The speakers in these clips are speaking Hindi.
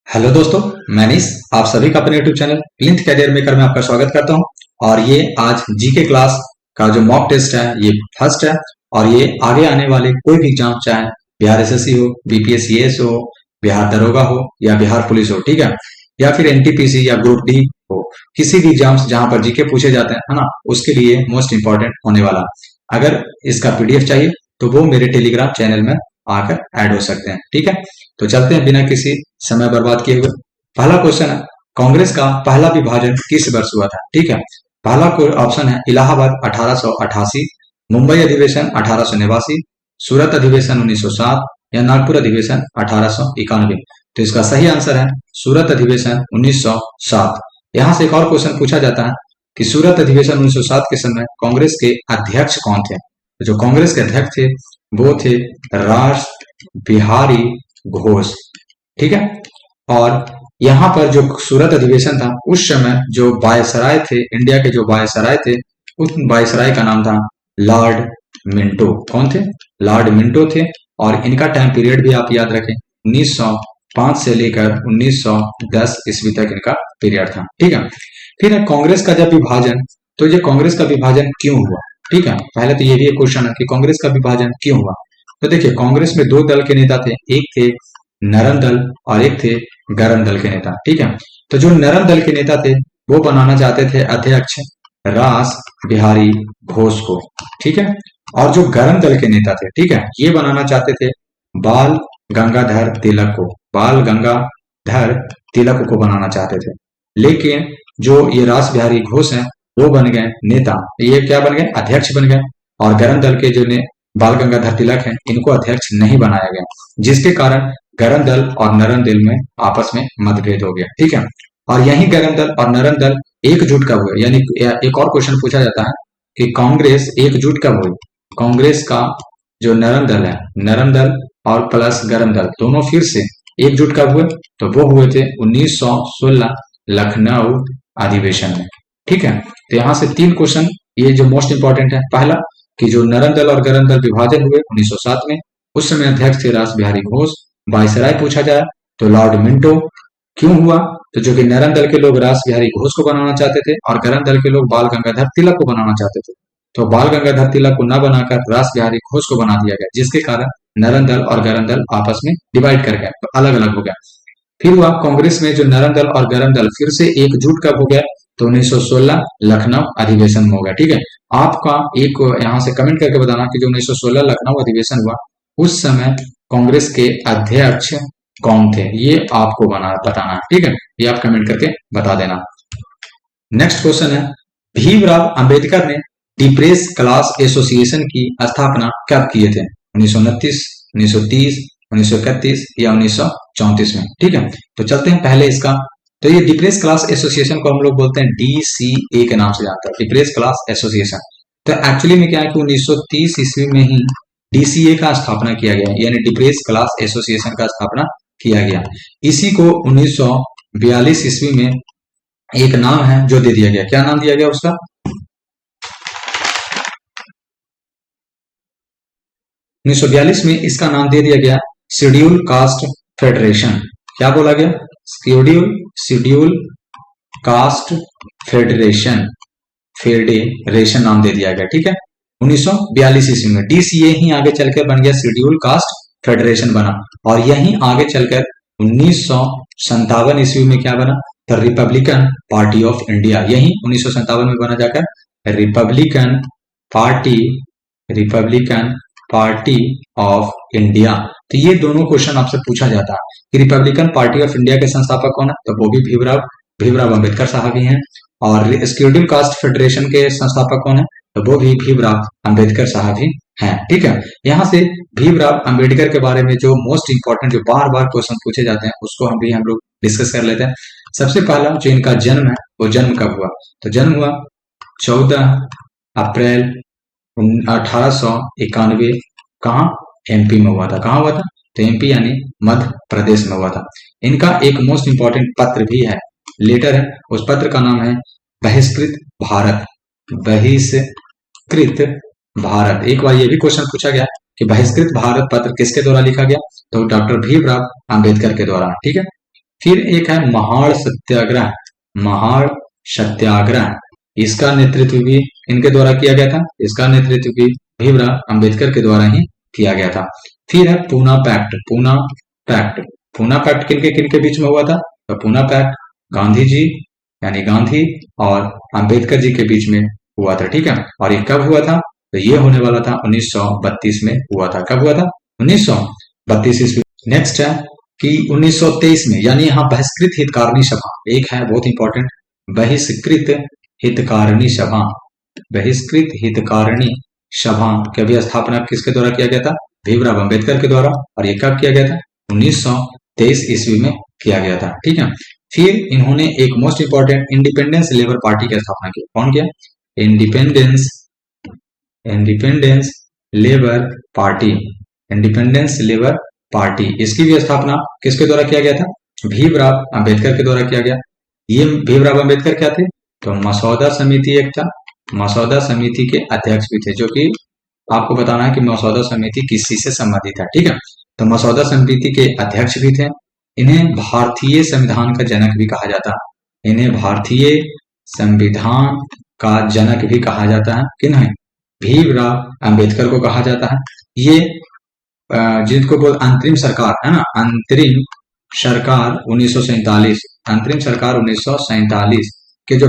हेलो दोस्तों, मैं अनीस आप सभी का अपने YouTube channel Plinth career maker में आपका स्वागत करता हूं। और ये आज जीके क्लास का जो मॉक टेस्ट है ये फर्स्ट है। और ये आगे आने वाले कोई भी एग्जाम, चाहे बिहार एसएससी हो, बीपीएससीएस हो, बिहार दरोगा हो या बिहार पुलिस हो, ठीक है, या फिर एनटीपीसी या ग्रुप डी हो, किसी भी एग्जाम्स जहां पर जीके पूछे जाते हैं, है ना, उसके लिए मोस्ट इंपॉर्टेंट होने वाला। अगर इसका पीडीएफ चाहिए तो वो मेरे टेलीग्राम चैनल में आकर ऐड हो सकते हैं, ठीक है। तो चलते हैं बिना किसी समय बर्बाद किए हुए। पहला क्वेश्चन है, कांग्रेस का पहला विभाजन किस वर्ष हुआ था, ठीक है। पहला ऑप्शन है इलाहाबाद 1888, मुंबई अधिवेशन 1889, सूरत अधिवेशन 1907 या नागपुर अधिवेशन 1891। तो इसका सही आंसर है सूरत अधिवेशन 1907। यहां से एक और क्वेश्चन पूछा जाता है कि सूरत अधिवेशन 1907 के समय कांग्रेस के अध्यक्ष कौन थे। तो जो कांग्रेस के अध्यक्ष थे वो थे रास बिहारी घोष, ठीक है। और यहाँ पर जो सूरत अधिवेशन था उस समय जो वायसराय थे, इंडिया के जो वायसराय थे, उस वायसराय का नाम था लॉर्ड मिंटो। कौन थे? लॉर्ड मिंटो थे। और इनका टाइम पीरियड भी आप याद रखें, 1905 से लेकर 1910 ईस्वी तक इनका पीरियड था, ठीक है। फिर कांग्रेस का जब विभाजन, तो ये कांग्रेस का विभाजन क्यों हुआ, ठीक है। पहले तो ये भी एक क्वेश्चन है कि कांग्रेस का विभाजन क्यों हुआ। तो देखिए, कांग्रेस में दो दल के नेता थे, एक थे नरम दल और एक थे गरम दल के नेता, ठीक है। तो जो नरम दल के नेता थे वो बनाना चाहते थे अध्यक्ष रास बिहारी घोष को, ठीक है। और जो गरम दल के नेता थे, ठीक है, ये बनाना चाहते थे बाल गंगाधर तिलक को, बाल गंगाधर तिलक को बनाना चाहते थे। लेकिन जो ये रास बिहारी घोष हैं वो बन गए नेता, ये क्या बन गए? अध्यक्ष बन गए। और गरम दल के जो ने बाल गंगाधर तिलक हैं इनको अध्यक्ष नहीं बनाया गया, जिसके कारण गरम दल और नरम दल में आपस में मतभेद हो गया, ठीक है। और यही गरम दल और नरम दल एकजुट कब हुए, यानी एक और क्वेश्चन पूछा जाता है कि कांग्रेस एकजुट कब हुई। कांग्रेस का जो नरम दल है, नरम दल और प्लस गरम दल दोनों फिर से एकजुट कब हुए, तो वो हुए थे 1916 लखनऊ अधिवेशन में, ठीक है। तो यहाँ से तीन क्वेश्चन ये जो मोस्ट इंपॉर्टेंट है। पहला कि जो नरम दल और गरम दल विभाजन हुए 1907 में, उस समय अध्यक्ष थे रास बिहारी घोष। वायसराय पूछा जाए तो लॉर्ड मिंटो। क्यों हुआ? तो जो कि नरम दल के लोग रास बिहारी घोष को बनाना चाहते थे और गरम दल के लोग बाल गंगाधर तिलक को बनाना चाहते थे। तो बाल गंगाधर तिलक को न बनाकर रास बिहारी घोष को बना दिया गया, जिसके कारण नरम दल और गरम दल आपस में डिवाइड कर गए, अलग अलग हो गया। फिर हुआ कांग्रेस में जो नरम दल और गरम दल फिर से एकजुट कब हो गया, तो 1916 लखनऊ अधिवेशन में हो गया, ठीक है। आपका एक यहाँ से कमेंट करके बताना कि जो 1916 लखनऊ अधिवेशन हुआ उस समय कांग्रेस के अध्यक्ष कौन थे, ये आपको बताना है, ठीक है। ये आप कमेंट करके बता देना। नेक्स्ट क्वेश्चन है, भीमराव अंबेडकर ने डिप्रेस क्लास एसोसिएशन की स्थापना कब किए थे? 1929, 1930, 1931 या 1934 में, ठीक है। तो चलते हैं पहले इसका। तो ये डिप्रेस क्लास एसोसिएशन को हम लोग बोलते हैं डीसीए के नाम से जानते हैं, डिप्रेस क्लास एसोसिएशन। तो एक्चुअली में क्या है कि 1930 ईस्वी में ही डीसीए का स्थापना किया गया, यानी डिप्रेस क्लास एसोसिएशन का स्थापना किया गया। इसी को 1942 ईस्वी में एक नाम है जो दे दिया गया। क्या नाम दिया गया उसका? 1942 में इसका नाम दे दिया गया शेड्यूल कास्ट फेडरेशन। क्या बोला गया? शेड्यूल कास्ट फेडरेशन, फेडरेशन नाम दे दिया गया, ठीक है। 1942 ईस्वी में डीसीए ही आगे चलकर बन गया शेड्यूल कास्ट फेडरेशन बना। और यही आगे चलकर 1957 ईस्वी में क्या बना? The Republican party of India. यही 1957 में बना जाकर रिपब्लिकन पार्टी ऑफ इंडिया। तो ये दोनों क्वेश्चन आपसे पूछा जाता है कि रिपब्लिकन पार्टी ऑफ इंडिया के संस्थापक कौन है, तो वो भी भीमराव अंबेडकर साहब ही हैं। और शेड्यूल कास्ट फेडरेशन के संस्थापक कौन है, तो वो भी भीमराव अंबेडकर साहब ही हैं, ठीक है। यहाँ से भीमराव अंबेडकर के बारे में जो मोस्ट इंपॉर्टेंट जो बार बार क्वेश्चन पूछे जाते हैं उसको हम लोग डिस्कस कर लेते हैं। सबसे पहला जो इनका जन्म है वो जन्म कब हुआ, तो जन्म हुआ 14 अप्रैल 1891। कहाँ? एमपी में हुआ था। कहाँ हुआ था? तो एमपी यानी मध्य प्रदेश में हुआ था। इनका एक मोस्ट इंपॉर्टेंट पत्र भी है, लेटर है, उस पत्र का नाम है बहिष्कृत भारत। बहिष्कृत भारत। एक बार ये भी क्वेश्चन पूछा गया कि बहिष्कृत भारत पत्र किसके द्वारा लिखा गया, तो डॉक्टर भीमराव अंबेडकर के द्वारा, ठीक है। फिर एक है महाड़ सत्याग्रह। महाड़ सत्याग्रह, इसका नेतृत्व भी इनके द्वारा किया गया था। इसका नेतृत्व भी भीमराव अंबेडकर के द्वारा ही किया गया था। फिर है Poona Pact. Poona Pact, Poona Pact किनके किनके बीच में हुआ था? तो पूना पैक्ट गांधी जी यानी गांधी और अंबेडकर जी के बीच में हुआ था। ठीक है, और ये कब हुआ था? तो ये होने वाला था 1932 में हुआ था। कब हुआ था? 1932 ईस्वी। नेक्स्ट है कि 1923 में, यानी यहाँ बहिष्कृत हितकारिणी सभा एक है, बहुत इंपॉर्टेंट, बहिष्कृत हितकारिणी सभा। बहिष्कृत हितकारिणी सभा की भी स्थापना किसके द्वारा किया गया था? भीमराव अंबेडकर के द्वारा। और ये कब किया गया था? 1923 ईस्वी में किया गया था। ठीक है, फिर इन्होंने एक most important independence labour party की स्थापना की। कौन किया? Independence labour party. Independence labour party, इसकी भी स्थापना किसके द्वारा किया गया था? भीमराव अंबेडकर के द्वारा किया गया। ये भीमराव अंबेडकर क्या थे? तो मसौदा समिति एक था, मसौदा समिति के अध्यक्ष भी थे, जो कि आपको बताना है कि मसौदा समिति किस चीज से संबंधित है। ठीक है, तो मसौदा समिति के अध्यक्ष भी थे। इन्हें भारतीय संविधान का जनक भी कहा जाता है। इन्हें भारतीय संविधान का जनक भी कहा जाता है। किन्हें? भीमराव अंबेडकर को कहा जाता है। ये जिनको बोल अंतरिम सरकार है ना, अंतरिम सरकार 1947, अंतरिम सरकार 1947 के जो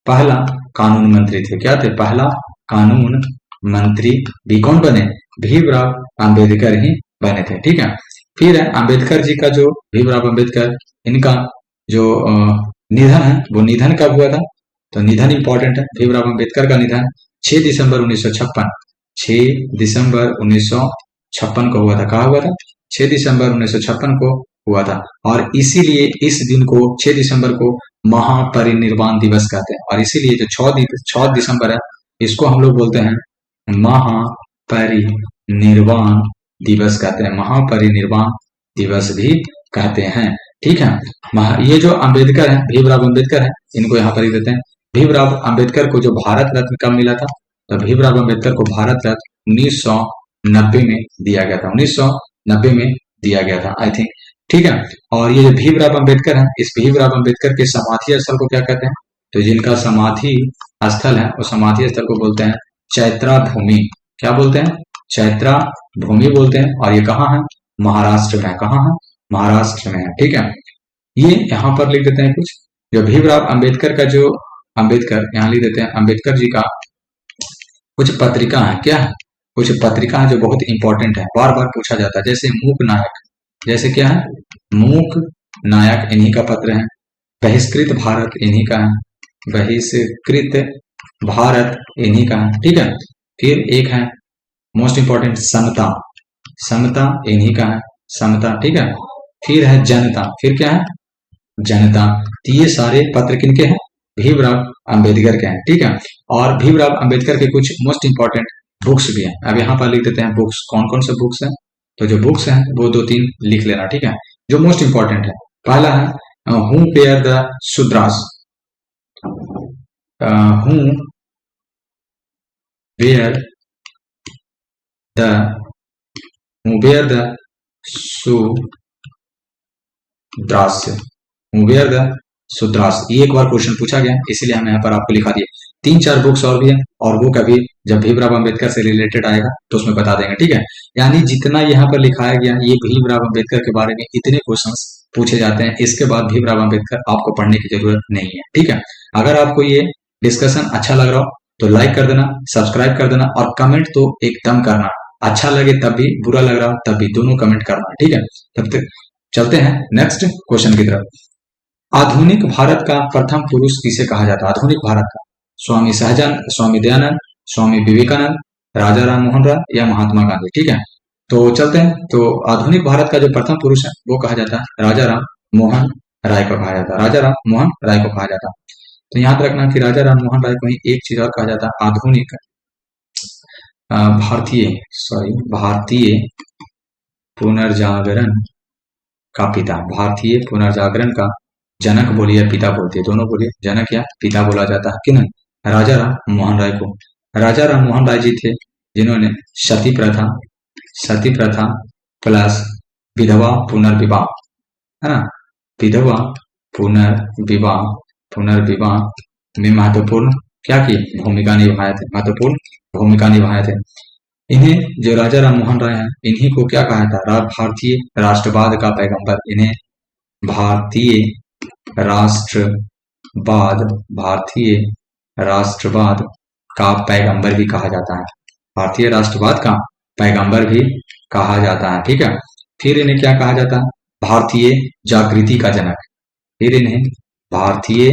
पहला कानून मंत्री थे। क्या थे? पहला कानून मंत्री भी कौन बने? भीमराव अंबेडकर ही बने थे। ठीक है, फिर है अंबेडकर जी का जो, भीमराव अंबेडकर, इनका जो निधन है, वो निधन कब हुआ था? तो निधन इंपॉर्टेंट है। भीमराव अंबेडकर का निधन 6 दिसंबर 1956, 6 दिसंबर 1956 को हुआ था। कहा हुआ था? 6 दिसंबर 1956 को हुआ था। और इसीलिए इस दिन को 6 दिसंबर को महापरिनिर्वाण दिवस कहते हैं। और इसीलिए जो 6 दिसंबर है, इसको हम लोग बोलते हैं महापरिनिर्वाण दिवस कहते हैं। महापरिनिर्वाण दिवस भी कहते हैं। ठीक है, ये जो अंबेडकर है, भीमराव अंबेडकर है, इनको यहाँ पर ही देते हैं। भीमराव अंबेडकर को जो भारत रत्न कब मिला था? तो भीमराव अंबेडकर को भारत रत्न 1990 में दिया गया था। 1990 में दिया गया था, आई थिंक। ठीक है, और ये जो भीमराव अंबेडकर है, इस भीमराव अंबेडकर के समाधि स्थल को क्या कहते हैं? तो जिनका समाधि स्थल है, वो समाधि स्थल को बोलते हैं चैत्रा भूमि। क्या बोलते हैं? चैत्रा भूमि बोलते हैं। और ये कहाँ है? महाराष्ट्र में है। कहाँ है? महाराष्ट्र में है। ठीक है, ये यहाँ पर लिख देते हैं कुछ, जो भीमराव अंबेडकर का जो, अंबेडकर यहाँ लिख देते हैं, अंबेडकर जी का कुछ पत्रिका है। क्या है? कुछ पत्रिका है जो बहुत इंपॉर्टेंट है, बार बार पूछा जाता है। जैसे मूक नायक, जैसे क्या है? मूक नायक इन्हीं का पत्र है। बहिष्कृत भारत इन्हीं का है। बहिष्कृत भारत इन्हीं का है। ठीक है, फिर एक है मोस्ट इंपॉर्टेंट समता, समता इन्हीं का है। समता, ठीक है। फिर है जनता, फिर क्या है? जनता। तो ये सारे पत्र किनके हैं? भीमराव अंबेडकर के हैं। ठीक है, और भीमराव अंबेडकर के कुछ मोस्ट इंपॉर्टेंट बुक्स भी हैं। अब यहाँ पर लिख देते हैं बुक्स, कौन कौन से बुक्स हैं। तो जो बुक्स हैं वो 2-3 लिख लेना। ठीक है, जो मोस्ट इंपॉर्टेंट है, पहला है हूँ where the Shudras, who where the Shudras, where the Shudras. ये एक बार क्वेश्चन पूछा गया, इसीलिए हम यहाँ पर आपको लिखा दिए। 3-4 बुक्स और भी हैं, और वो कभी जब भीमराव अंबेडकर से रिलेटेड आएगा तो उसमें बता देंगे। ठीक है, यानी जितना यहाँ पर लिखाया गया, ये भीमराव अंबेडकर के बारे में इतने क्वेश्चंस पूछे जाते हैं, इसके बाद भीमराव अंबेडकर आपको पढ़ने की जरूरत नहीं है। ठीक है, अगर आपको ये डिस्कशन अच्छा लग रहा हो तो लाइक कर देना, सब्सक्राइब कर देना, और कमेंट तो एकदम करना। अच्छा लगे तब भी, बुरा लग रहा तब भी, दोनों कमेंट करना। ठीक है, तब तक चलते हैं नेक्स्ट क्वेश्चन की तरफ। आधुनिक भारत का प्रथम पुरुष किसे कहा जाता है? आधुनिक भारत का स्वामी सहजानंद, स्वामी दयानंद, स्वामी विवेकानंद, राजा राम मोहन राय या महात्मा गांधी। ठीक है, तो चलते हैं। तो आधुनिक भारत का जो प्रथम पुरुष है वो कहा जाता है राजा राम मोहन राय को कहा जाता है। राजा राम मोहन राय को कहा जाता है। तो याद रखना कि राजा राम मोहन राय को ही एक चीज और कहा जाता है, आधुनिक भारतीय पुनर्जागरण का पिता। भारतीय पुनर्जागरण का जनक बोलिए, पिता बोलते, दोनों बोलिए, जनक या पिता बोला जाता है कि नहीं? राजा राम मोहन राय को। राजा राम मोहन राय जी थे जिन्होंने सती प्रथा प्लस विधवा पुनर्विवाह, है ना। विधवा पुनर्विवाह, पुनर्विवाह में महत्वपूर्ण क्या की भूमिका निभाए थे, महत्वपूर्ण भूमिका निभाए थे। इन्हें जो राजा राम मोहन राय हैं, इन्हीं को क्या कहा था, भारतीय राष्ट्रवाद का पैगंबर। इन्हें भारतीय राष्ट्रवाद, भारतीय राष्ट्रवाद का पैगंबर भी कहा जाता है, भारतीय राष्ट्रवाद का पैगंबर भी कहा जाता है, ठीक है। फिर इन्हें क्या कहा जाता है, भारतीय जागृति का जनक। फिर इन्हें भारतीय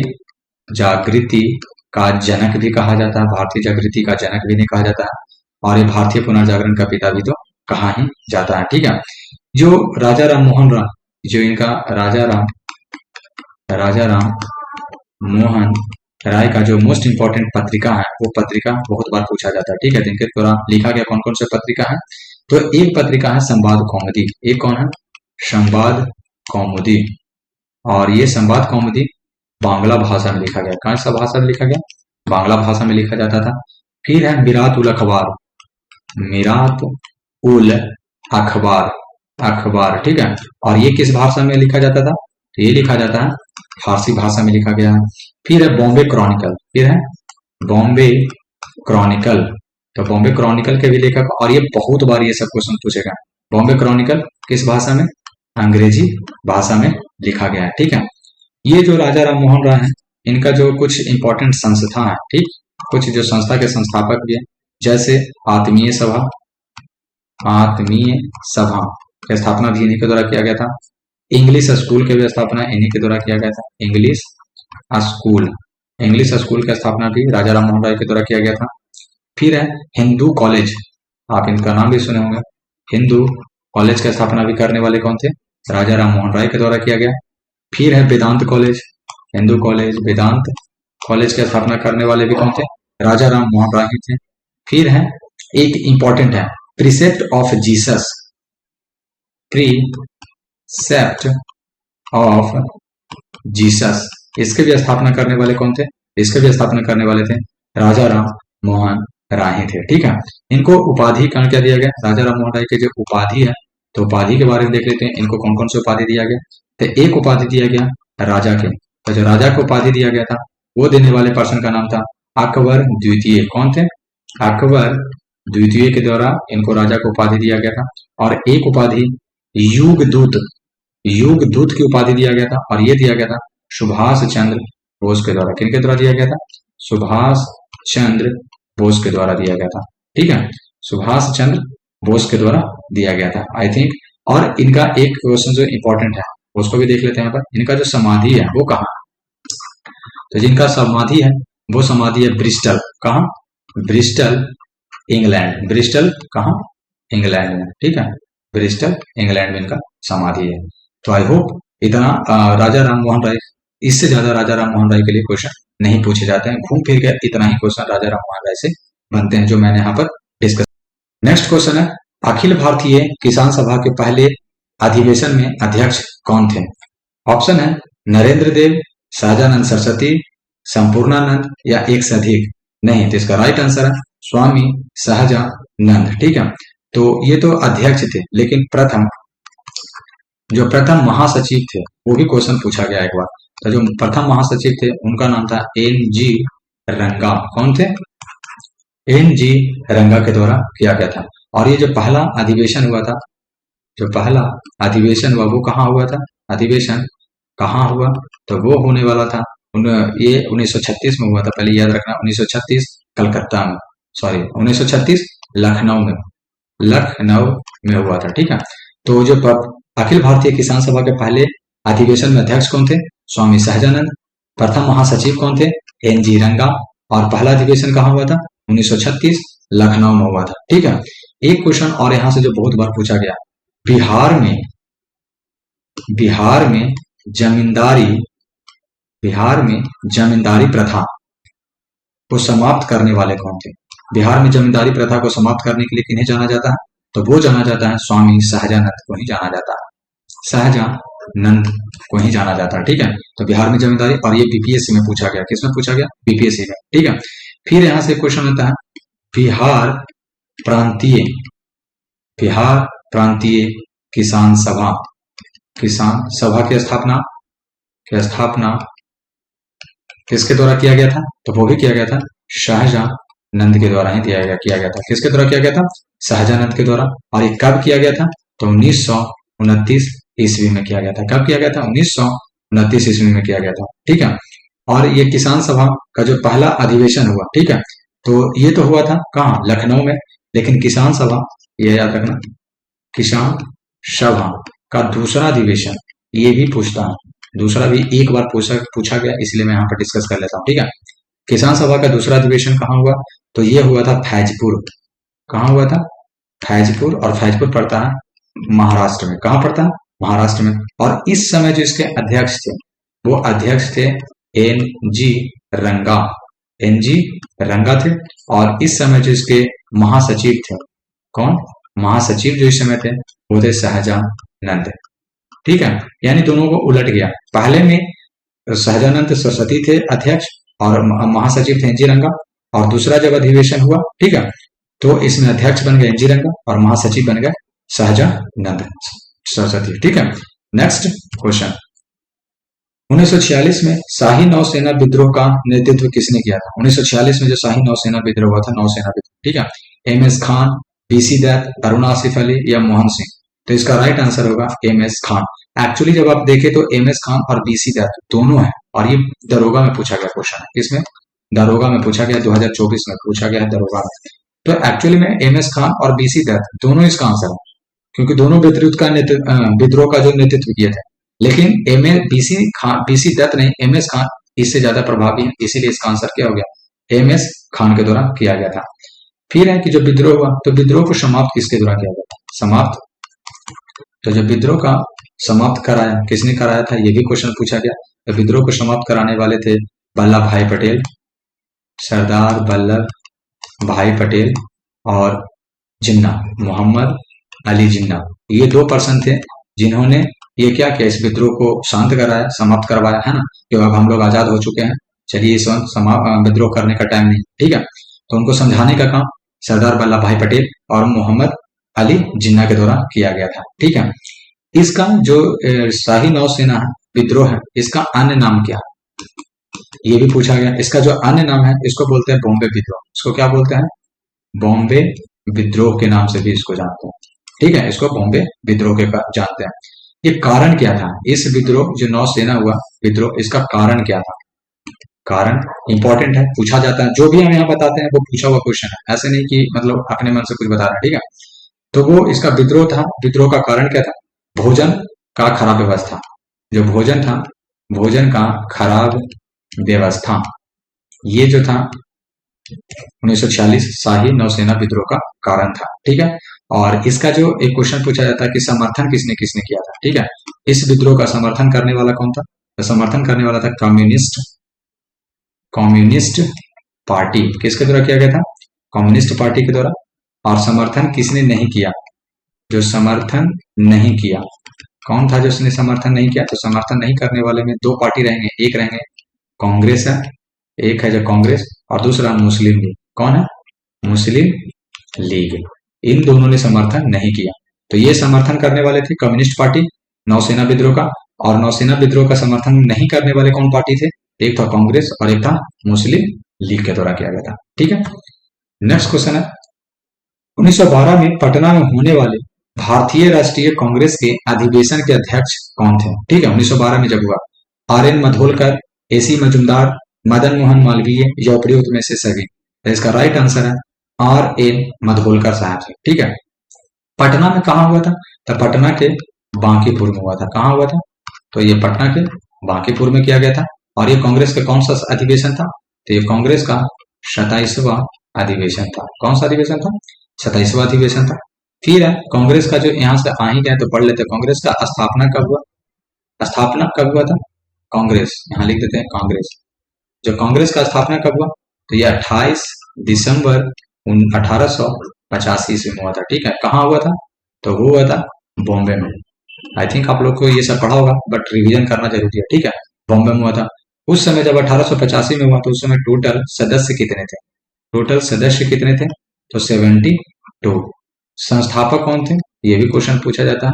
जागृति का जनक भी कहा जाता है, भारतीय जागृति का जनक भी नहीं कहा जाता है, और ये भारतीय पुनर्जागरण का पिता भी तो कहा ही जाता है, ठीक है। जो राजा राम मोहन राय, जो इनका राजा राम मोहन राय का जो मोस्ट इंपॉर्टेंट पत्रिका है, वो पत्रिका बहुत बार पूछा जाता है, ठीक है। जिनके द्वारा लिखा गया कौन कौन से पत्रिका है, तो एक पत्रिका है संवाद कौमुदी। एक कौन है, संवाद कौमुदी, और ये संवाद कौमुदी बांग्ला भाषा में लिखा गया। कौन सा भाषा में लिखा गया, बांग्ला भाषा में लिखा जाता था। फिर है मिरात उल अखबार, मिरात उल अखबार, अखबार, ठीक है। और ये किस भाषा में लिखा जाता था, ये लिखा जाता है फारसी भाषा में लिखा गया है। फिर है बॉम्बे क्रॉनिकल, फिर है बॉम्बे क्रॉनिकल, तो बॉम्बे क्रॉनिकल के भी लेखक, और ये बहुत बार ये सब क्वेश्चन पूछेगा। बॉम्बे क्रॉनिकल किस भाषा में, अंग्रेजी भाषा में लिखा गया है, ठीक है। ये जो राजा राम मोहन राय है, इनका जो कुछ इंपॉर्टेंट संस्था है, ठीक, कुछ जो संस्था के संस्थापक भी है, जैसे आत्मीय सभा, आत्मीय सभा की स्थापना भी इन्हीं के द्वारा किया गया था। इंग्लिश स्कूल की भी स्थापना इन्हीं के द्वारा किया गया था, इंग्लिश स्कूल, इंग्लिश स्कूल की स्थापना भी राजा राम मोहन राय के द्वारा किया गया था। फिर है हिंदू कॉलेज, आप इनका नाम भी सुने होंगे, हिंदू कॉलेज की स्थापना भी करने वाले कौन थे, राजा राम मोहन राय के द्वारा किया गया। फिर है वेदांत कॉलेज, हिंदू कॉलेज, वेदांत कॉलेज की स्थापना करने वाले भी कौन थे, राजा राम मोहन राय ही थे। फिर है एक इंपॉर्टेंट है precept of Jesus, precept of Jesus, इसके भी स्थापना करने वाले कौन थे, इसके भी स्थापना करने वाले थे राजा राम मोहन राय थे, ठीक है। इनको उपाधि क्या दिया गया, राजा राम मोहन राय के जो उपाधि है, तो उपाधि के बारे में देख लेते हैं, इनको कौन कौन से उपाधि दिया गया। तो एक उपाधि दिया गया राजा के, तो जो राजा को उपाधि दिया गया था, वो देने वाले पर्सन का नाम था अकबर द्वितीय। कौन थे, अकबर द्वितीय के द्वारा इनको राजा को उपाधि दिया गया था। और एक उपाधि युगदूत, युगदूत की उपाधि दिया गया था, और ये दिया गया था सुभाष चंद्र बोस के द्वारा। किनके द्वारा दिया गया था, सुभाष चंद्र बोस के द्वारा दिया गया था, ठीक है, सुभाष चंद्र बोस के द्वारा दिया गया था, आई थिंक। और इनका एक क्वेश्चन जो इंपॉर्टेंट है, उसको भी देख लेते हैं यहाँ पर। इनका जो समाधि है वो कहाँ, तो जिनका समाधि है वो समाधि है ब्रिस्टल, कहाँ, ब्रिस्टल इंग्लैंड, ब्रिस्टल कहाँ, इंग्लैंड में, ठीक है, ब्रिस्टल इंग्लैंड में इनका समाधि है। तो आई होप इतना राजा राम मोहन राय, इससे ज्यादा राजा राम मोहन राय के लिए क्वेश्चन नहीं पूछे जाते हैं, घूम फिर के इतना ही क्वेश्चन राजा राम मोहन राय से बनते हैं जो मैंने यहाँ पर डिस्कस। नेक्स्ट क्वेश्चन है अखिल भारतीय किसान सभा के पहले अधिवेशन में अध्यक्ष कौन थे। ऑप्शन है नरेंद्र देव, सहजानंद सरस्वती, संपूर्णानंद या एक से अधिक। नहीं, तो इसका राइट आंसर है स्वामी सहजानंद, ठीक है। तो ये तो अध्यक्ष थे, लेकिन जो प्रथम महासचिव थे वो भी क्वेश्चन पूछा गया एक बार। तो जो प्रथम महासचिव थे उनका नाम था एन.जी. रंगा। कौन थे, एन.जी. रंगा के द्वारा किया गया था। और ये जो पहला अधिवेशन हुआ था, जो पहला अधिवेशन हुआ वो कहाँ हुआ था, अधिवेशन कहाँ हुआ, तो वो होने वाला था ये 1936 में हुआ था। पहले याद रखना, 1936 कलकत्ता में, सॉरी 1936 लखनऊ में, लखनऊ में हुआ था, ठीक है। तो जो अखिल भारतीय किसान सभा के पहले अधिवेशन में अध्यक्ष कौन थे, स्वामी सहजानंद। प्रथम महासचिव कौन थे, एन.जी. रंगा। और पहला अधिवेशन कहाँ हुआ था, 1936 लखनऊ में हुआ था, ठीक है। एक क्वेश्चन और यहां से जो बहुत बार पूछा गया, बिहार में जमींदारी प्रथा को समाप्त करने वाले कौन थे। बिहार में जमींदारी प्रथा को समाप्त करने के लिए किन्हें जाना जाता है, तो वो जाना जाता है स्वामी सहजानंद को ही जाना जाता है, सहजानंद को ही जाना जाता है, ठीक है। तो बिहार में जमींदारी, और ये बीपीएससी में पूछा गया, किसमें पूछा गया, बीपीएससी में, ठीक है। फिर यहां से क्वेश्चन आता है बिहार प्रांतीय किसान सभा। किसान सभा की स्थापना किसके द्वारा किया गया था? तो वो भी किया गया था शाहजहां के द्वारा ही किया गया था। किसके द्वारा किया गया था? शाहजहां के द्वारा। और ये कब किया गया था? तो 1929 ईस्वी में किया गया था। कब किया गया था? 1929 ईस्वी में किया गया था। ठीक है। और ये किसान सभा का जो पहला अधिवेशन हुआ, ठीक है, तो ये तो हुआ था कहाँ? लखनऊ में। लेकिन किसान सभा, ये याद रखना, किसान सभा का दूसरा अधिवेशन, ये भी पूछता है, दूसरा भी एक बार पूछा गया, इसलिए मैं यहाँ पर डिस्कस कर लेता हूँ। ठीक है। किसान सभा का दूसरा अधिवेशन कहाँ हुआ? तो ये हुआ था फैजपुर। कहाँ हुआ था? फैजपुर। और फैजपुर पड़ता है महाराष्ट्र में। कहाँ पड़ता है? महाराष्ट्र में। और इस समय जो इसके अध्यक्ष थे, वो अध्यक्ष थे एन जी रंगा। एन जी रंगा थे। और इस समय जो इसके महासचिव थे, कौन? महासचिव जो इस समय थे वो थे सहजानंद। ठीक है। यानी दोनों को उलट गया। पहले में सहजानंद सरस्वती थे अध्यक्ष और महासचिव थे एन जी रंगा। और दूसरा जब अधिवेशन हुआ, ठीक है, तो इसमें अध्यक्ष बन गए एन जी रंगा और महासचिव बन गए सहजानंद सरस्वती। ठीक है। नेक्स्ट क्वेश्चन, 1946 में शाही नौसेना विद्रोह का नेतृत्व किसने किया था? 1946 में जो शाही नौसेना विद्रोह हुआ था, नौसेना विद्रोह, ठीक है, M S Khan, B C, Aruna Asaf Ali या मोहन सिंह? तो इसका राइट आंसर होगा एम एस खान। एक्चुअली जब आप देखें तो एम एस खान और बीसी दत्त दोनों है। और ये दरोगा में पूछा गया क्वेश्चन है। किसमें? दरोगा में पूछा गया, 2024 में पूछा गया है दरोगा में। तो एक्चुअली में एम एस खान और बीसी दत्त दोनों इसका आंसर है, क्योंकि दोनों विद्रोह का जो नेतृत्व किए थे। लेकिन बीसी दत्त नहीं, एम एस खान इससे ज्यादा प्रभावी है, इसीलिए इसका आंसर क्या हो गया? एम एस खान के द्वारा किया गया था। फिर है कि जो विद्रोह हुआ, तो विद्रोह को समाप्त किसके द्वारा किया गया था? समाप्त, तो जब विद्रोह का समाप्त कराया, किसने कराया था? ये भी क्वेश्चन पूछा गया। तो विद्रोह को समाप्त कराने वाले थे वल्लभ भाई पटेल, सरदार वल्लभ भाई पटेल और जिन्ना, मोहम्मद अली जिन्ना। ये 2 पर्सन थे जिन्होंने ये क्या किया? इस विद्रोह को शांत कराया, समाप्त करवाया, है ना, कि अब हम लोग आजाद हो चुके हैं, चलिए इस वक्त विद्रोह करने का टाइम नहीं। ठीक है। तो उनको समझाने का काम सरदार वल्लभ भाई पटेल और मोहम्मद अली जिन्ना के द्वारा किया गया था। ठीक है। इसका जो शाही नौसेना विद्रोह है, इसका अन्य नाम क्या है? ये भी पूछा गया। इसका जो अन्य नाम है, इसको बोलते हैं बॉम्बे विद्रोह। इसको क्या बोलते हैं? बॉम्बे विद्रोह के नाम से भी इसको जानते हैं। ठीक है। इसको बॉम्बे विद्रोह के जानते हैं। ये कारण क्या था? इस विद्रोह, जो नौसेना हुआ विद्रोह, इसका कारण क्या था? कारण इंपॉर्टेंट है, पूछा जाता है। जो भी हम यहाँ बताते हैं वो पूछा हुआ क्वेश्चन है, ऐसे नहीं कि मतलब अपने मन से कुछ बता रहे हैं। ठीक है। तो वो इसका विद्रोह था। विद्रोह का कारण क्या था? भोजन का खराब व्यवस्था। जो भोजन था, भोजन का खराब व्यवस्था, ये जो था 1946 शाही नौसेना विद्रोह का कारण था। ठीक है। और इसका जो एक क्वेश्चन पूछा जाता है कि समर्थन किसने किसने किया था? ठीक है। इस विद्रोह का समर्थन करने वाला कौन था? तो समर्थन करने वाला था कम्युनिस्ट पार्टी। किसके द्वारा किया गया था? कम्युनिस्ट पार्टी के द्वारा। और समर्थन किसने नहीं किया? जो समर्थन नहीं किया, कौन था जो उसने समर्थन नहीं किया? तो समर्थन नहीं करने वाले में 2 पार्टी रहेंगे। एक रहेंगे कांग्रेस है, एक है जो कांग्रेस, और दूसरा मुस्लिम लीग। कौन है? मुस्लिम लीग। इन दोनों ने समर्थन नहीं किया। तो ये समर्थन करने वाले थे कम्युनिस्ट पार्टी नौसेना विद्रोह का। और नौसेना विद्रोह का समर्थन नहीं करने वाले कौन पार्टी थे? एक था कांग्रेस और एक था मुस्लिम लीग के द्वारा किया गया था। ठीक है। नेक्स्ट क्वेश्चन है, 1912 में पटना में होने वाले भारतीय राष्ट्रीय कांग्रेस के अधिवेशन के अध्यक्ष कौन थे? ठीक है। 1912 में जब हुआ, आर.एन. मधोलकर, ए.सी. मजुमदार, मदन मोहन मालवीय या उपयुक्त में से सभी? तो इसका राइट आंसर है आर.एन. मधोलकर साहब थे। ठीक है। पटना में कहा हुआ था? तो पटना के बांकीपुर में हुआ था। कहाँ हुआ था? तो ये पटना के बांकीपुर में किया गया था। और ये कांग्रेस का कौन सा अधिवेशन था? तो ये कांग्रेस का 27वां अधिवेशन था। कौन सा अधिवेशन था? 27वां अधिवेशन था। फिर है कांग्रेस का, जो यहाँ से आ ही गए तो पढ़ लेते हैं, कांग्रेस का स्थापना कब हुआ? स्थापना कब हुआ था? कांग्रेस, यहाँ लिख देते हैं कांग्रेस। जो कांग्रेस का स्थापना कब हुआ? तो ये 28 दिसंबर 1885 ईस्वी में हुआ था। ठीक है। कहाँ हुआ था? तो वो हुआ था बॉम्बे में। आई थिंक आप लोग को ये सब पढ़ा होगा, बट रिवीजन करना जरूरी है। ठीक है। बॉम्बे में हुआ था। उस समय जब 1885 में हुआ तो उस समय टोटल सदस्य कितने थे? टोटल सदस्य कितने थे? तो 72। संस्थापक कौन थे? ये भी क्वेश्चन पूछा जाता है।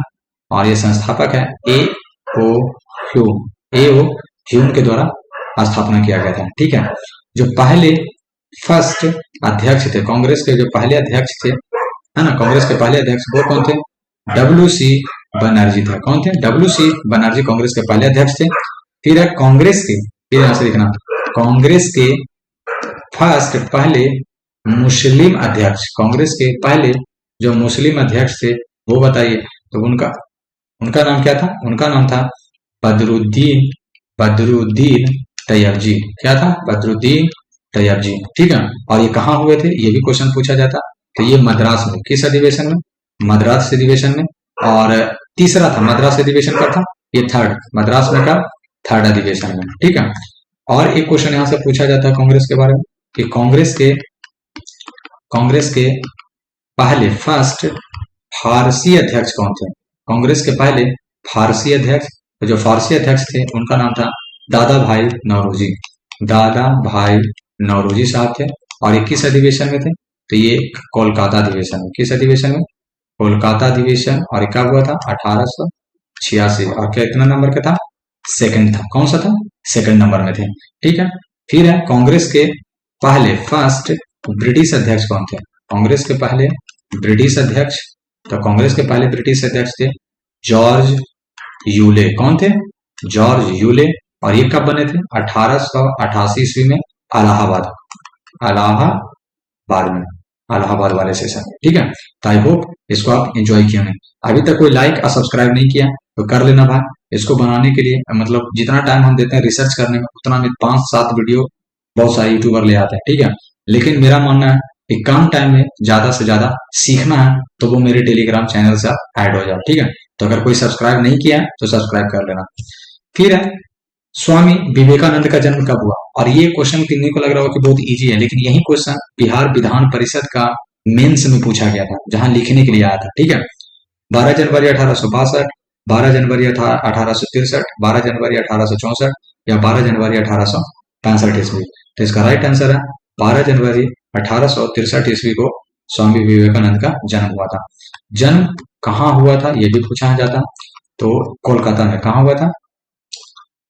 और ये संस्थापक है A.O. ह्यूम। A.O. ह्यूम के द्वारा स्थापना किया गया था। ठीक है, जो पहले फर्स्ट अध्यक्ष थे कांग्रेस के, जो पहले अध्यक्ष थे, है ना, कांग्रेस के पहले अध्यक्ष वो कौन थे? WC बनर्जी थे। कौन थे? WC बनर्जी कांग्रेस के पहले अध्यक्ष थे। फिर है कांग्रेस के, फिर यहां से देखना, कांग्रेस के फर्स्ट पहले मुस्लिम अध्यक्ष, कांग्रेस के पहले जो मुस्लिम अध्यक्ष थे वो बताइए। तो उनका नाम क्या था? उनका नाम था बदरुद्दीन तैयबजी। क्या था? बदरुद्दीन तैयबजी। ठीक है, और ये कहाँ हुए थे? ये भी क्वेश्चन पूछा जाता। तो ये मद्रास में, किस अधिवेशन में? मद्रास अधिवेशन में। और तीसरा था मद्रास अधिवेशन का था, ये थर्ड, मद्रास में का थर्ड अधिवेशन में। ठीक है, और एक क्वेश्चन यहां से पूछा जाता है कांग्रेस के बारे में कि कांग्रेस के पहले फर्स्ट फारसी अध्यक्ष कौन थे? कांग्रेस के पहले फारसी अध्यक्ष, तो जो फारसी अध्यक्ष थे उनका नाम था दादा भाई नौरोजी। दादा भाई नौरोजी साहब थे। और ये किस अधिवेशन में थे? तो ये कोलकाता अधिवेशन में। किस अधिवेशन में? कोलकाता अधिवेशन। और ये कब हुआ था? 1886। और कितना नंबर का था? सेकंड था। कौन सा था? सेकंड नंबर में थे। ठीक है, फिर है कांग्रेस के पहले फर्स्ट ब्रिटिश अध्यक्ष कौन थे? कांग्रेस के पहले ब्रिटिश अध्यक्ष, तो कांग्रेस के पहले ब्रिटिश अध्यक्ष थे जॉर्ज यूले। कौन थे? George Yule. और ये कब बने थे? 1888 ईस्वी में इलाहाबाद में, इलाहाबाद वाले सेशन में। ठीक है, तो आई होप इसको आप एंजॉय किए होंगे। अभी तक कोई लाइक और सब्सक्राइब नहीं किया तो कर लेना भाई। इसको बनाने के लिए मतलब जितना टाइम हम देते हैं रिसर्च करने में, उतना में 5-7 वीडियो बहुत सारे यूट्यूबर ले आते हैं। ठीक है, लेकिन मेरा मानना है कि कम टाइम में ज्यादा से ज्यादा सीखना है तो वो मेरे टेलीग्राम चैनल से आप ऐड हो जाओ। ठीक है, तो अगर कोई सब्सक्राइब नहीं किया है तो सब्सक्राइब कर लेना। फिर है स्वामी विवेकानंद का जन्म कब हुआ? और ये क्वेश्चन किन्हीं को लग रहा हो कि बहुत इजी है, लेकिन यही क्वेश्चन बिहार विधान परिषद का मेंस में पूछा गया था, जहां लिखने के लिए आया था। ठीक है, 12 जनवरी 1862, 12 जनवरी 1863, 12 जनवरी 1864 या 12 जनवरी 1865 ईस्वी। तो इसका राइट आंसर है 12 जनवरी 1863 ईस्वी को स्वामी विवेकानंद का जन्म हुआ था। जन्म कहाँ हुआ था ये भी पूछा जाता, तो कोलकाता में। कहाँ हुआ था?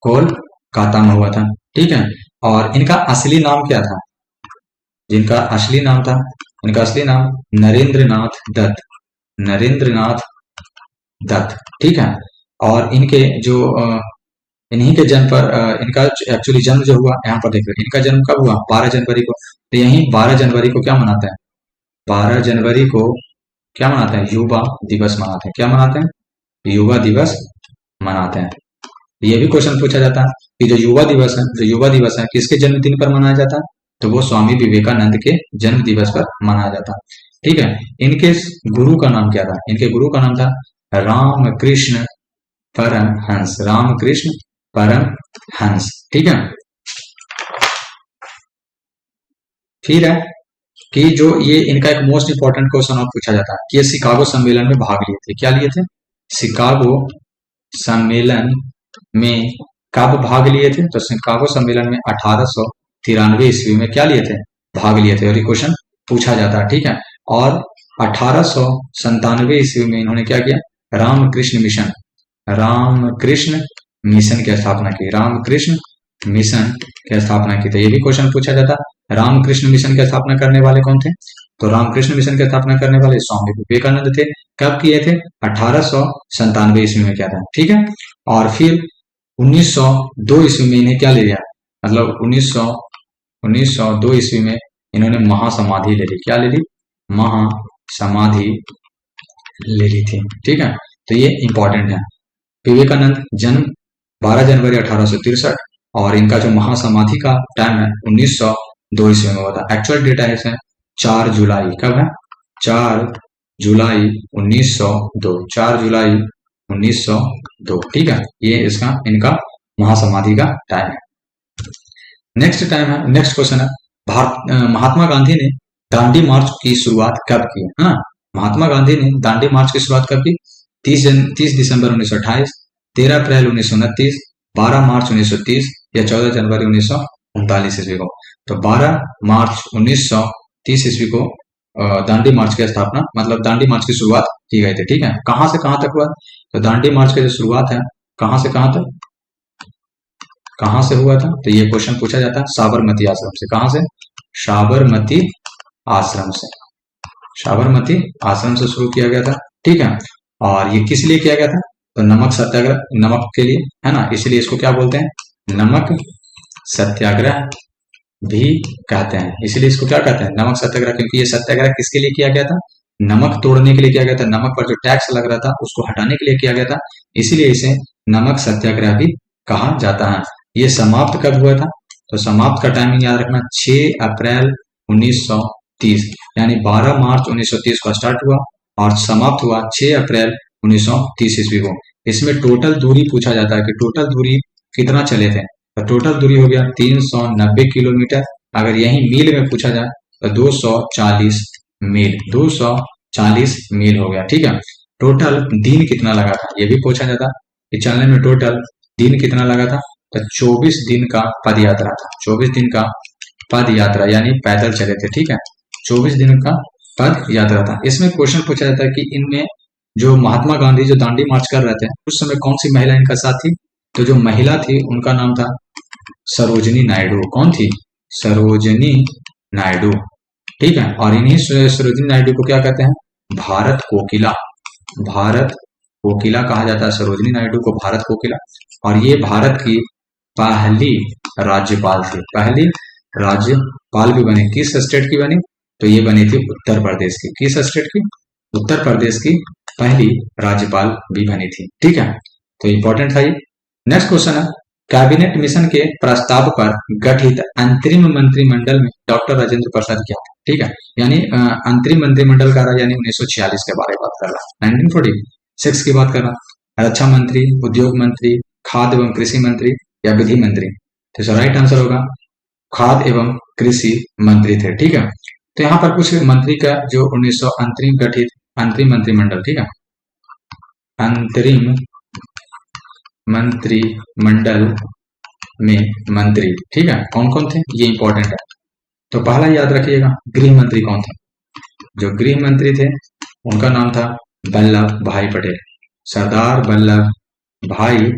कोलकाता में हुआ था। ठीक है, और इनका असली नाम क्या था? जिनका असली नाम था, इनका असली नाम नरेंद्रनाथ दत्त। नरेंद्रनाथ दत्त। ठीक है, और इनके जो इन्हीं के जन्म पर इनका एक्चुअली जन्म जो हुआ यहाँ पर देख रहे हैं, इनका जन्म कब हुआ? 12 जनवरी को। तो यही 12 जनवरी को क्या मनाते हैं? 12 जनवरी को क्या मनाते हैं? युवा दिवस मनाते हैं। क्या मनाते हैं? युवा दिवस मनाते हैं। ये भी क्वेश्चन पूछा जाता है कि जो युवा दिवस है किसके जन्मदिन पर मनाया जाता है? तो वो स्वामी विवेकानंद के जन्म दिवस पर मनाया जाता है। ठीक है, इनके गुरु का नाम क्या था? इनके गुरु का नाम था रामकृष्ण परमहंस। रामकृष्ण परमहंस। ठीक है, फिर है कि जो ये इनका एक मोस्ट इंपॉर्टेंट क्वेश्चन और पूछा जाता है कि ये शिकागो सम्मेलन में भाग लिए थे। क्या लिए थे? शिकागो सम्मेलन में कब भाग लिए थे? तो शिकागो सम्मेलन में 1893 ईस्वी में क्या लिए थे? भाग लिए थे। और ये क्वेश्चन पूछा जाता है। ठीक है, और 1897 ईस्वी में इन्होंने क्या किया? रामकृष्ण मिशन की स्थापना की। रामकृष्ण मिशन की स्थापना की। तो ये भी क्वेश्चन पूछा जाता, रामकृष्ण मिशन की स्थापना करने वाले कौन थे? तो रामकृष्ण मिशन की स्थापना करने वाले स्वामी विवेकानंद थे। कब किए थे? 1897 ईस्वी में किया था। ठीक है, और फिर 1902 ईस्वी में इन्हें क्या ले लिया? मतलब 1902 ईस्वी में इन्होंने महासमाधि ले ली। क्या ले ली? महासमाधि ले ली थी। ठीक है, तो ये इंपॉर्टेंट है। विवेकानंद जन्म 12 जनवरी 1863 और इनका जो महासमाधि का टाइम है 1902 ईस्वी में हुआ था। एक्चुअल डेट है 4 जुलाई। कब है? 4 जुलाई 1902। 4 जुलाई 1902। ठीक है, ये इसका इनका महासमाधि का टाइम है। नेक्स्ट क्वेश्चन है महात्मा गांधी ने दांडी मार्च की शुरुआत कब की? हाँ, महात्मा गांधी ने दांडी मार्च की शुरुआत कब की? 30 दिसंबर 1928, 13 अप्रैल 1929, 12 मार्च 1930 या 14 जनवरी 1939 ईस्वी को। तो 12 मार्च 1930 ईस्वी को दांडी मार्च की स्थापना, मतलब दांडी मार्च की शुरुआत की गई थी। ठीक है, कहां से कहां तक हुआ? तो दांडी मार्च की जो शुरुआत है कहां से कहां तक, कहां से हुआ था, तो ये क्वेश्चन पूछा जाता है साबरमती आश्रम से। कहां से, साबरमती आश्रम से, साबरमती आश्रम से शुरू किया गया था। ठीक है, और ये किस लिए किया गया था, तो नमक सत्याग्रह, नमक के लिए है ना, इसलिए इसको क्या बोलते हैं, नमक सत्याग्रह भी कहते हैं। इसीलिए इसको क्या कहते हैं, नमक सत्याग्रह, क्योंकि ये सत्याग्रह किसके लिए किया गया था, नमक तोड़ने के लिए किया गया था, नमक पर जो टैक्स लग रहा था उसको हटाने के लिए किया गया था, इसीलिए इसे नमक सत्याग्रह भी कहा जाता है। ये समाप्त कब हुआ था, तो समाप्त का टाइमिंग याद रखना 6 अप्रैल 1930, यानी 12 मार्च 1930 को स्टार्ट हुआ और समाप्त हुआ 6 अप्रैल 1930 ईस्वी को। इसमें टोटल दूरी पूछा जाता है कि टोटल दूरी कितना चले थे, तो टोटल दूरी हो गया 390 किलोमीटर। अगर यही मील में पूछा जाए तो 240 मील, 240 मील हो गया। ठीक है, टोटल दिन कितना लगा था ये भी पूछा जाता कि चलने में टोटल दिन कितना लगा था, तो 24 दिन का पद यात्रा था, 24 दिन का पद यात्रा यानी पैदल चले थे। ठीक है, 24 दिन का पद यात्रा था। इसमें क्वेश्चन पूछा जाता है कि इनमें जो महात्मा गांधी जो दांडी मार्च कर रहे थे उस समय कौन सी महिला इनका साथ थी, तो जो महिला थी उनका नाम था सरोजनी नायडू। कौन थी, सरोजनी नायडू। ठीक है, और इन्हीं सरोजनी नायडू को क्या कहते हैं, भारत कोकिला, भारत कोकिला कहा जाता है सरोजनी नायडू को, भारत कोकिला। और ये भारत की पहली राज्यपाल थी, पहली राज्यपाल भी बनी। किस स्टेट की बनी, तो ये बनी थी उत्तर प्रदेश की। किस स्टेट की, उत्तर प्रदेश की पहली राज्यपाल भी बनी थी। ठीक है, तो इंपॉर्टेंट था ये। नेक्स्ट क्वेश्चन है, कैबिनेट मिशन के प्रस्ताव पर गठित अंतरिम मंत्रिमंडल में डॉक्टर राजेंद्र प्रसाद क्या थे। ठीक है, यानी अंतरिम मंत्रिमंडल का रहा, यानी 1946 के बारे में बात कर रहा, 1946 की बात कर रहा। रक्षा मंत्री, उद्योग मंत्री, खाद्य एवं कृषि मंत्री या विधि मंत्री, तो इसका राइट आंसर होगा खाद्य एवं कृषि मंत्री थे। ठीक है, तो यहाँ पर कुछ मंत्री का जो 1900 अंतरिम गठित अंतरिम मंत्रिमंडल, ठीक है, अंतरिम मंत्रिमंडल में मंत्री, ठीक है, कौन कौन थे ये इंपॉर्टेंट है। तो पहला याद रखिएगा गृह मंत्री कौन थे, जो गृह मंत्री थे उनका नाम था वल्लभ भाई पटेल, सरदार वल्लभ भाई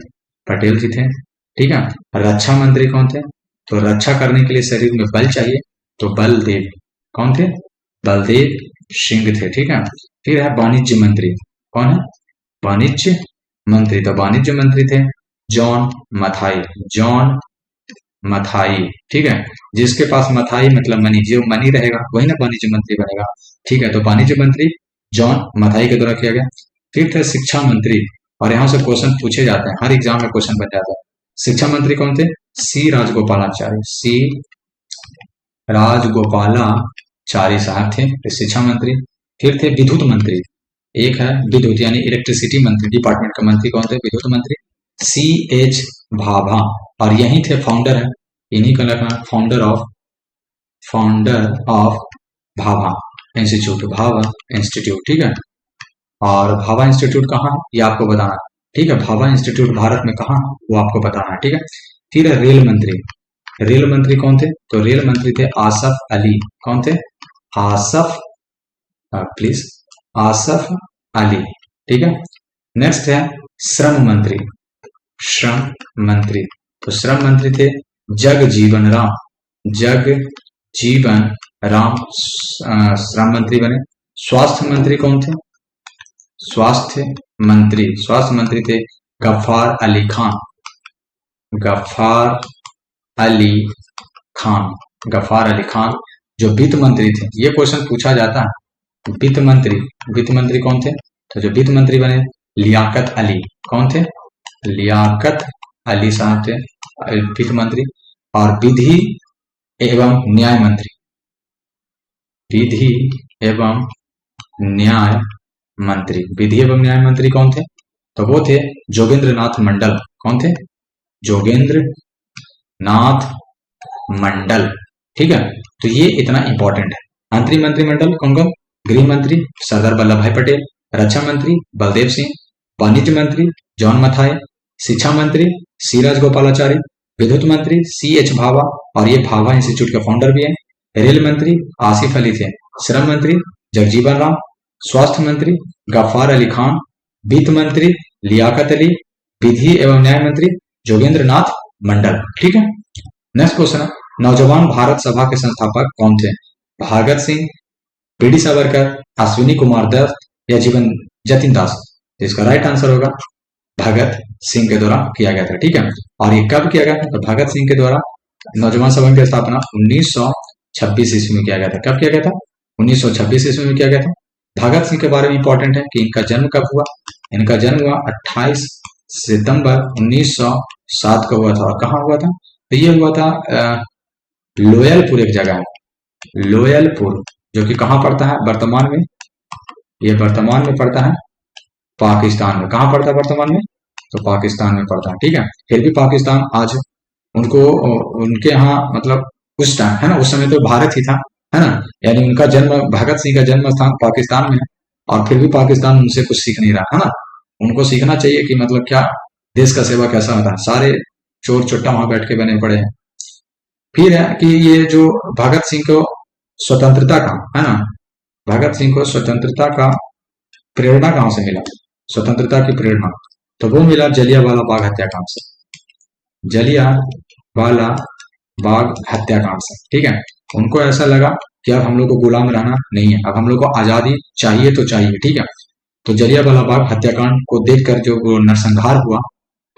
पटेल जी थे। ठीक है, रक्षा मंत्री कौन थे, तो रक्षा करने के लिए शरीर में बल चाहिए, तो बलदेव, कौन थे, बलदेव सिंह थे। ठीक है, फिर है वाणिज्य मंत्री, कौन है, वाणिज्य मंत्री, तो वाणिज्य मंत्री थे जॉन मथाई, जॉन मथाई। ठीक है, जिसके पास मथाई मतलब मनी, जो मनी रहेगा वही ना वाणिज्य मंत्री बनेगा। ठीक है, तो वाणिज्य मंत्री जॉन मथाई के द्वारा किया गया। फिर थे शिक्षा मंत्री, और यहाँ से क्वेश्चन पूछे जाते हैं, हर एग्जाम में क्वेश्चन बन जाता है। शिक्षा मंत्री कौन थे, सी राजगोपालाचारी, सी राजगोपालाचारी साहब थे शिक्षा मंत्री। फिर थे विद्युत मंत्री, एक है विद्युत यानी इलेक्ट्रिसिटी मंत्री, डिपार्टमेंट का मंत्री कौन थे, विद्युत मंत्री सी एच भाभा, और यही थे फाउंडर है, इन्हीं का लिखना founder of Bhabha institute, Bhabha institute. ठीक है, और भाभा इंस्टीट्यूट कहाँ है ये आपको बताना है। ठीक है, भाभा इंस्टीट्यूट भारत में कहाँ वो आपको बताना है। ठीक है, फिर रेल मंत्री, रेल मंत्री कौन थे, तो रेल मंत्री थे आसफ अली, कौन थे, आसफ प्लीज आसफ अली। ठीक है, नेक्स्ट है श्रम मंत्री, श्रम मंत्री, तो श्रम मंत्री थे जगजीवन राम, जगजीवन राम श्रम मंत्री बने। स्वास्थ्य मंत्री कौन थे, स्वास्थ्य मंत्री थे गफ्फार अली खान, गफ्फार अली खान, गफ्फार अली खान। जो वित्त मंत्री थे, ये क्वेश्चन पूछा जाता है, वित्त मंत्री कौन थे, तो जो वित्त मंत्री बने लियाकत अली, कौन थे, लियाकत अली साहब थे वित्त मंत्री। और विधि एवं न्याय मंत्री, विधि एवं न्याय मंत्री, विधि एवं न्याय मंत्री कौन थे, तो वो थे जोगेंद्र नाथ मंडल, कौन थे, जोगेंद्र नाथ मंडल। ठीक है, तो ये इतना इंपॉर्टेंट है। अंतरिम मंत्रिमंडल कौन कौन, गृह मंत्री सरदार वल्लभ भाई पटेल, रक्षा मंत्री बलदेव सिंह, वाणिज्य मंत्री जॉन मथाई, शिक्षा मंत्री सी राजगोपालाचारी, विद्युत मंत्री सी एच भाभा, और ये भाभा इंस्टीट्यूट के फाउंडर भी हैं। रेल मंत्री आसिफ अली थे, श्रम मंत्री जगजीवन राम, स्वास्थ्य मंत्री गफ्फार अली खान, वित्त मंत्री लियाकत अली, विधि एवं न्याय मंत्री जोगेंद्र नाथ मंडल। ठीक है, नेक्स्ट क्वेश्चन है, नौजवान भारत सभा के संस्थापक कौन थे? भगत सिंह, बीडी सावरकर, अश्विनी कुमार दत्त या जीवन जतिन दास? तो इसका राइट आंसर होगा भगत सिंह के द्वारा किया गया था। ठीक है, और ये कब किया गया था? तो भगत सिंह के द्वारा नौजवान सभा की स्थापना 1926 ईस्वी में किया गया था। कब किया गया था? 1926 ईस्वी में किया गया था। भगत सिंह के बारे में इंपॉर्टेंट है कि इनका जन्म कब हुआ? इनका जन्म हुआ 28 सितंबर 1907 को हुआ था। और कहाँ हुआ था? तो ये हुआ था लोयलपुर, एक जगह है लोयलपुर, जो कि कहाँ पड़ता है वर्तमान में? ये वर्तमान में पड़ता है पाकिस्तान में। कहाँ पड़ता है वर्तमान में? तो पाकिस्तान में पड़ता है। ठीक है, फिर भी पाकिस्तान आज उनको उनके यहाँ मतलब उस टाइम है ना, उस समय तो भारत ही था, है ना, यानी उनका जन्म, भगत सिंह का जन्म स्थान पाकिस्तान में है, और फिर भी पाकिस्तान उनसे कुछ सीख नहीं रहा, है ना। उनको सीखना चाहिए कि मतलब क्या देश का सेवा कैसा होता है। सारे चोर चुट्टा वहां बैठ के बने पड़े हैं। फिर है कि ये जो भगत सिंह को स्वतंत्रता का, है ना, भगत सिंह को स्वतंत्रता का प्रेरणा कहां से मिला? स्वतंत्रता की प्रेरणा तो वो मिला जलियांवाला बाग हत्याकांड से, जलियांवाला बाग हत्याकांड से। ठीक है, उनको ऐसा लगा कि अब हम लोग को गुलाम रहना नहीं है, अब हम लोग को आजादी चाहिए तो चाहिए। ठीक है, तो जलियांवाला बाग हत्याकांड को देखकर जो वो नरसंहार हुआ,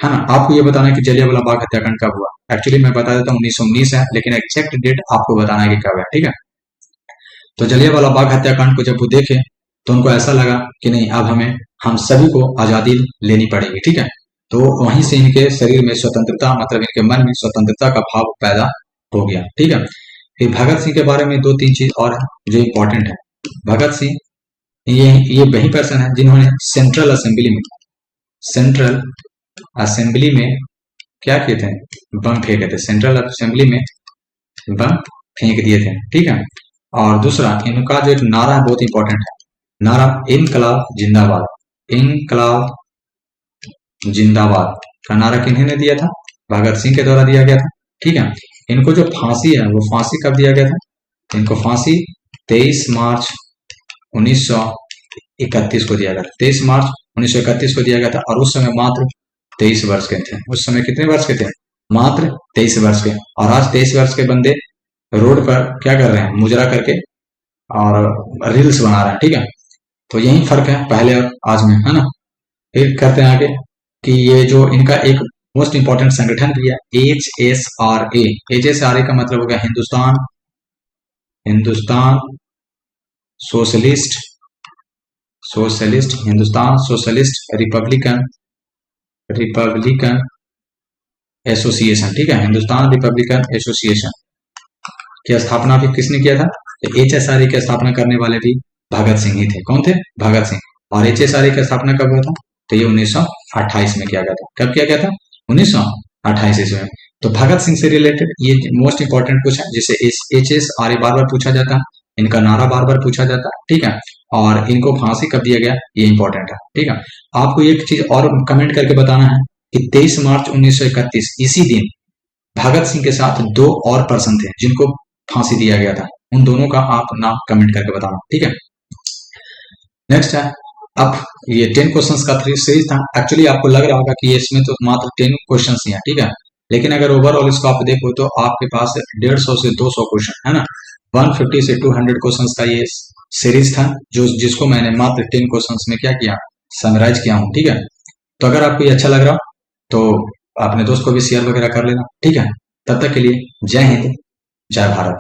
है ना। आपको ये बताना है कि जलियांवाला बाग हत्याकांड कब हुआ? एक्चुअली मैं बता देता हूँ 1919 है, लेकिन एग्जैक्ट डेट आपको बताना है कि कब है। ठीक है, तो जलियांवाला बाग हत्याकांड को जब वो देखे तो उनको ऐसा लगा कि नहीं, अब हमें हम सभी को आजादी लेनी पड़ेगी। ठीक है, तो वहीं से इनके शरीर में स्वतंत्रता, मतलब इनके मन में स्वतंत्रता का भाव पैदा हो गया। ठीक है, फिर भगत सिंह के बारे में दो तीन चीज और है जो इम्पोर्टेंट है। भगत सिंह ये वही पर्सन है जिन्होंने सेंट्रल असेंबली में क्या किए थे? बम फेंके थे। सेंट्रल असेंबली में बम फेंक दिए थे। ठीक है, और दूसरा इनका जो एक नारा है बहुत इंपॉर्टेंट है, नारा इनकलाब जिंदाबाद। इनकलाब जिंदाबाद का नारा किन्होंने दिया था? भगत सिंह के द्वारा दिया गया था। ठीक है, इनको जो फांसी है वो फांसी कब दिया गया था? इनको फांसी 23 मार्च 1931 को दिया गया था। 23 मार्च 1931 को दिया गया था, और उस समय मात्र 23 वर्ष के थे। उस समय कितने वर्ष के थे? मात्र 23 वर्ष के। और आज 23 वर्ष के बंदे रोड पर क्या कर रहे हैं? मुजरा करके और रील्स बना रहे हैं। ठीक है, तो यही फर्क है पहले और आज में, है ना। फिर करते हैं आगे कि ये जो इनका एक मोस्ट इंपॉर्टेंट संगठन भी है HSRA। HSRA का मतलब हो गया हिंदुस्तान सोशलिस्ट रिपब्लिकन एसोसिएशन। ठीक है, हिंदुस्तान रिपब्लिकन एसोसिएशन की स्थापना भी किसने किया था? तो HSRA की स्थापना करने वाले भी भगत सिंह ही थे। कौन थे? भगत सिंह। और HSRA की स्थापना कब हुआ था? तो ये 1928 में किया गया था। कब किया गया था? 1928 ईस्वी में। तो भगत सिंह से रिलेटेड ये मोस्ट इंपॉर्टेंट कुछ है जिसे HSRA बार बार पूछा जाता है, इनका नारा बार बार पूछा जाता है। ठीक है, और इनको फांसी कब दिया गया ये इंपॉर्टेंट है। ठीक है, आपको एक चीज और कमेंट करके बताना है कि 23 मार्च 1931 इसी दिन भगत सिंह के साथ दो और पर्सन थे जिनको फांसी दिया गया था। उन दोनों का आप नाम कमेंट करके बताना। ठीक है, नेक्स्ट है, अब ये 10 क्वेश्चंस का सीरीज था। एक्चुअली आपको लग रहा होगा कि इसमें तो मात्र 10 क्वेश्चंस ही हैं। ठीक है, लेकिन अगर ओवरऑल इसको आप देखो तो आपके पास 150 से 200 क्वेश्चन, है ना। 150 से 200 क्वेश्चंस का ये सीरीज था जिसको मैंने मात्र 10 क्वेश्चंस में क्या किया? समराइज किया हूँ। ठीक है, तो अगर आपको ये अच्छा लग रहा तो अपने दोस्त को भी शेयर वगैरह कर लेना। ठीक है, तब तक के लिए जय हिंद, जय भारत।